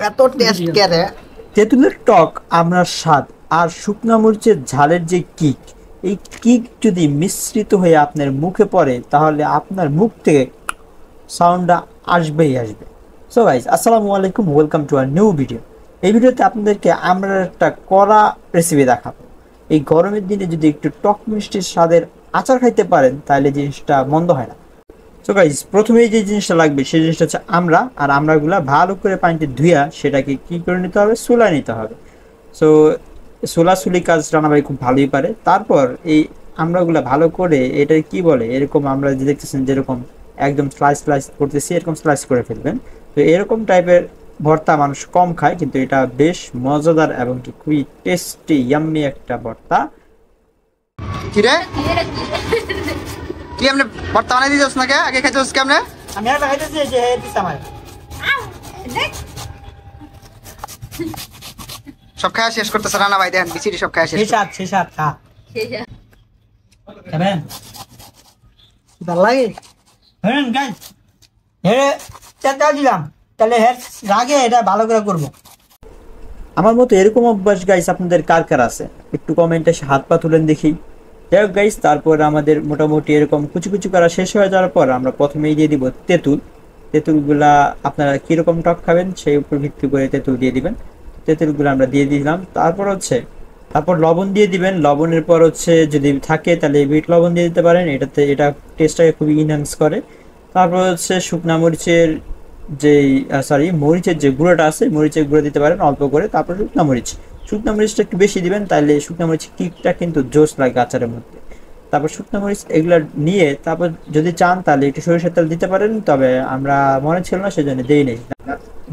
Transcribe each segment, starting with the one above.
এত টেস্ট করে তেঁতুলের টক আমড়ার স্বাদ আর শুকনা মরিচের ঝালের যে কিক, এই কিক যদি মিশ্রিত হয়ে আপনার মুখে পড়ে তাহলে আপনার মুখ থেকে সাউন্ডটা আসবেই আসবে। সো গাইস, আসসালামু আলাইকুম, welcome to our new video. এই ভিডিওতে আপনাদেরকে আমরা একটা কড়া রেসিপি দেখাবো। এই গরমের দিনে যদি একটু টক মিষ্টির স্বাদের আচার খাইতে পারেন তাহলে জিনিসটা মন্দ হয় না। সো গাইস, প্রথমেই যে জিনিসটা লাগবে সেই জিনিসটা হচ্ছে আমড়া। আর আমড়াগুলা ভালো করে পানিতে ধুইয়া সেটাকে কি করে নিতে হবে, সুলা নিতে হবে। সো সুলাসুলি কাজ রানা ভাই খুব ভালোই পারে। তারপর এই আমড়াগুলা ভালো করে, এটা কি বলে, এরকম আমরা যে দেখতেছেন যেরকম একদম স্লাইস স্লাইস করতেছি, এরকম স্লাইস করে ফেলবেন। তো এরকম টাইপের ভর্তা মানুষ কম খায়, কিন্তু এটা বেশ মজাদার এবং কি খুবই টেস্টি ইয়াম্মি একটা ভর্তা। কি রে কি আমনে ভর্তা বানাই দিছস না কে? আগে খাইছস কেমনে? আমি আর খাইতেছি যে দিস আমার সব খাওয়া শেষ করতেছে রানা ভাই, দেখেন বিচিরি সব খাওয়া শেষ। শেষ খা খাবেন ভালো লাগে। হ্যাঁ গাইস, চারটা দিলাম, তাহলে রাগে এটা ভালো করে করব। আমার মতো এরকম অভ্যাস গাইস আপনাদের কার কার আছে একটু কমেন্টে হাত পা তুলেন দেখি। যাই হোক গাইস, তারপর আমাদের মোটামুটি এরকম কুচি কুচি করা শেষ হয়ে যাওয়ার পর আমরা প্রথমেই দিয়ে দিব তেঁতুল। তেঁতুলগুলা আপনারা কিরকম টক খাবেন সেই উপর ভিত্তি করে তেঁতুল দিয়ে দিবেন। তেঁতুলগুলো আমরা দিয়ে দিলাম। তারপর লবণ দিয়ে দিবেন। লবণের পর হচ্ছে যদি থাকে তাহলে বিট লবণ দিয়ে দিতে পারেন, এটা টেস্টটাকে খুবই ইনহ্যান্স করে। তারপর হচ্ছে শুকনা মরিচের মরিচের যে গুঁড়োটা আছে, মরিচের গুঁড়ো দিতে পারেন অল্প করে। তারপর শুকনা মরিচটা একটু বেশি দিবেন, তাহলে শুকনা মরিচের কিকটা কিন্তু জোস লাগে আচারের মধ্যে। তারপর শুকনা মরিচ এগুলা নিয়ে তারপর যদি চান তাহলে একটু সরিষার তেল দিতে পারেন, তবে আমরা মনে ছিল না সেজন্য দেই নেই।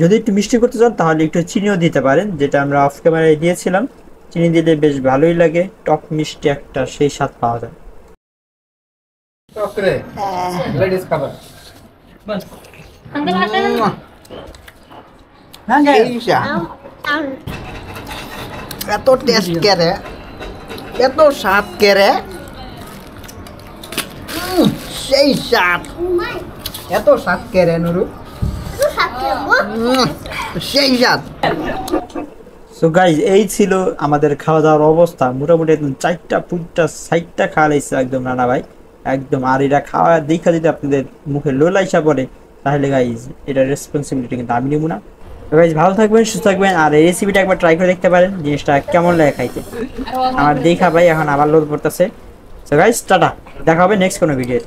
যদি একটু মিষ্টি করতে চান তাহলে একটু চিনিও দিতে পারেন, যেটা আমরা অফ ক্যামেরায় দিয়েছিলাম। চিনি দিলে বেশ ভালোই লাগে, টক মিষ্টি একটা সেই স্বাদ পাওয়া যায়। এত টেস্ট করে, এত স্বাদ করে, সেই স্বাদ, এত স্বাদ করে নুরু, সেই স্বাদ। সো গাইজ, এই ছিল আমাদের খাওয়া দাওয়ার অবস্থা। মোটামুটি একদম 4টা খাওয়া লাগছে একদম রানা ভাই একদম। আর এটা খাওয়া দেখা যদি আপনাদের মুখে লোলাইসা পড়ে তাহলে গাইজ এটা রেসপন্সিবিলিটি কিন্তু আমি নেব না। তো গাইজ, ভালো থাকবেন, সুস্থ থাকবেন, আর এই রেসিপিটা একবার ট্রাই করে দেখতে পারেন, জিনিসটা কেমন লাগে খাইতে। আমার দেখা ভাই এখন আবার লোড পড়তেছে। সো গাইজ, টাটা, দেখা হবে নেক্সট কোনো ভিডিও।